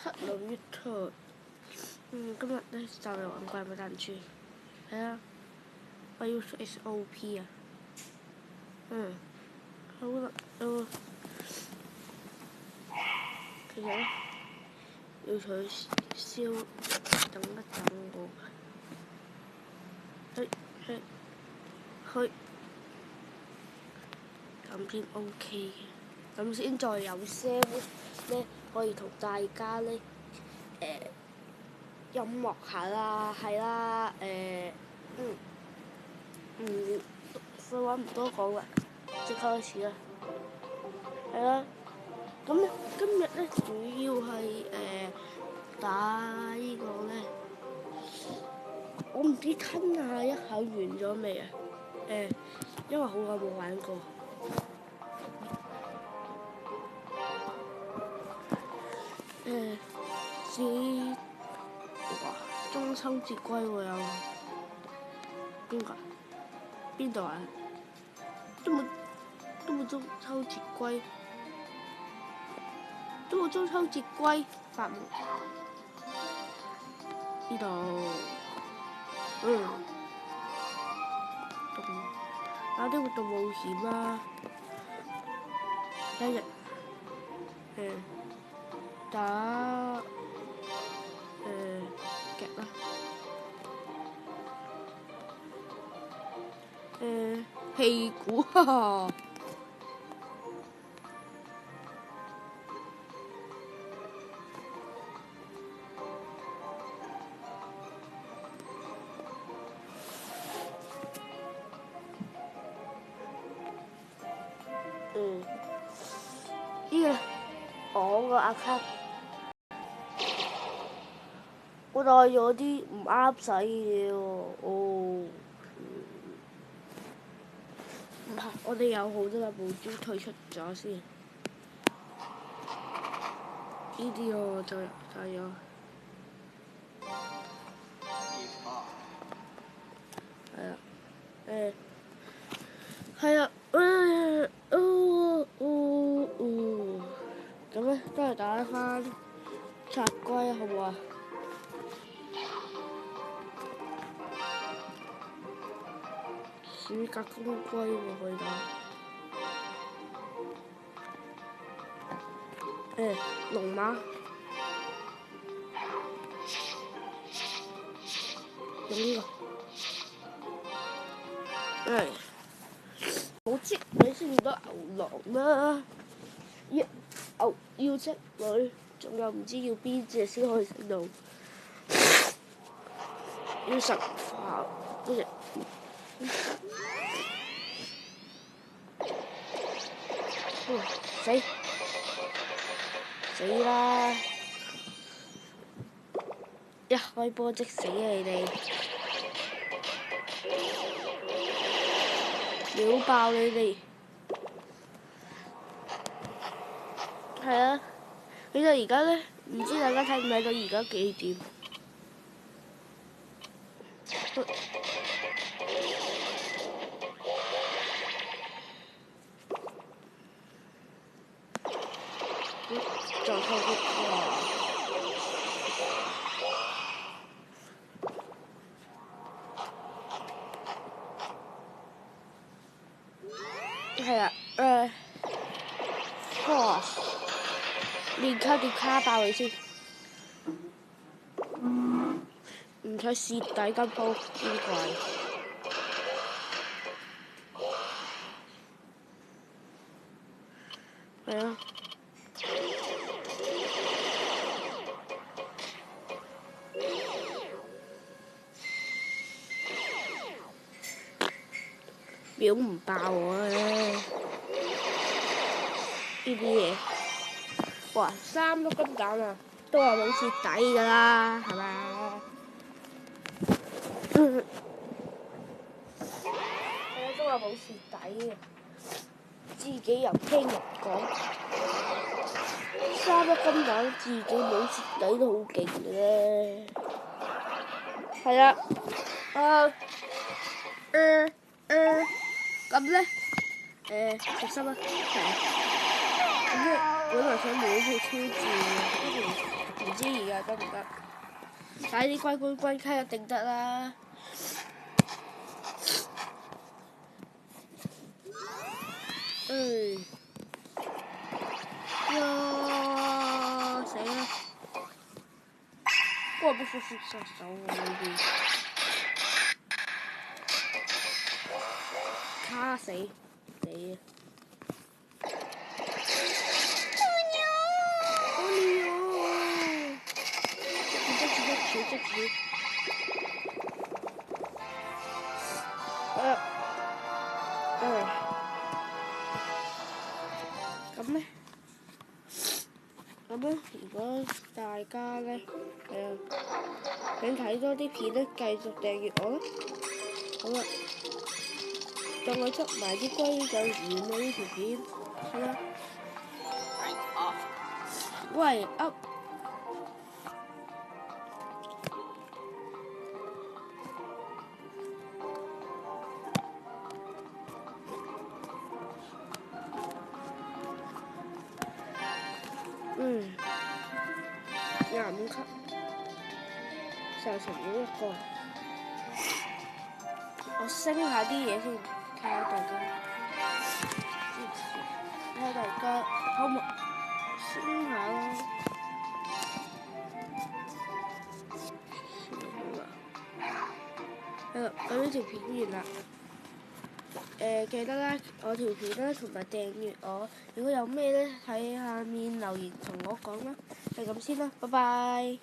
克林月兔。今日咧就嚟玩怪物彈珠，係啊，我要 SOP 啊。好啦，其實咧要取消，等一等我。去，咁先 OK 嘅，咁先再有聲咧，可以同大家咧音樂下啦，係啦，廢話唔多講啦，即刻開始啦，係啦，咁咧今日咧主要係打呢個咧，我唔知吞下一口完咗未啊？因為好耐冇玩過。哇！中秋節龜喎有邊個？邊度啊？都冇中秋節龜，都冇中秋節龜發夢呢度，打啲活動冒險啦，一日打劇啦，屁股哈哈。呢個我個 account，我帶咗啲唔啱使嘅嘢喎，唔係，我哋有好多嘅寶珠退出咗先，呢啲我就帶咗，係啊，咁咧都係打返拆龜好唔好啊？鼠格公龜喎可以打，龍馬，用呢個，冇積女先到牛郎啦，牛要積女，仲有唔知要邊隻先可以升到，要神化嗰隻。死啦！一開波即死啊你哋，秒爆你哋！係啊，其實而家咧，唔知大家睇唔睇到而家幾點？就透過係啊，練卡啲卡爆你先，唔使蝕底金鋪呢怪。係啊。秒唔爆我啊！呢啲嘢，哇，3粒金蛋啊，都係冇蝕底㗎啦，係咪？都係冇蝕底嘅，自己又聽人講，3粒金蛋自己冇蝕底都好勁嘅咧。係啊，咁咧，食心啦，係啊。咁咧，本來想每一套挑戰，跟住唔知啊，得唔得？睇啲龜冠軍卡一定得啦。呀！死啦！我不是殺手喎呢啲，卡死死啊！咁咧，如果大家咧想睇多啲片咧，繼續訂閱我啦。好啦，當我執埋啲龜就完啦呢條片。好啦，喂up。25級，就成咗一個。我升下啲嘢先，睇下大家，好唔好升下啦？咁呢條片完啦。記得啦，我條片啦，同埋訂閱我。如果有咩咧，喺下面留言同我講啦。係咁先啦，拜拜。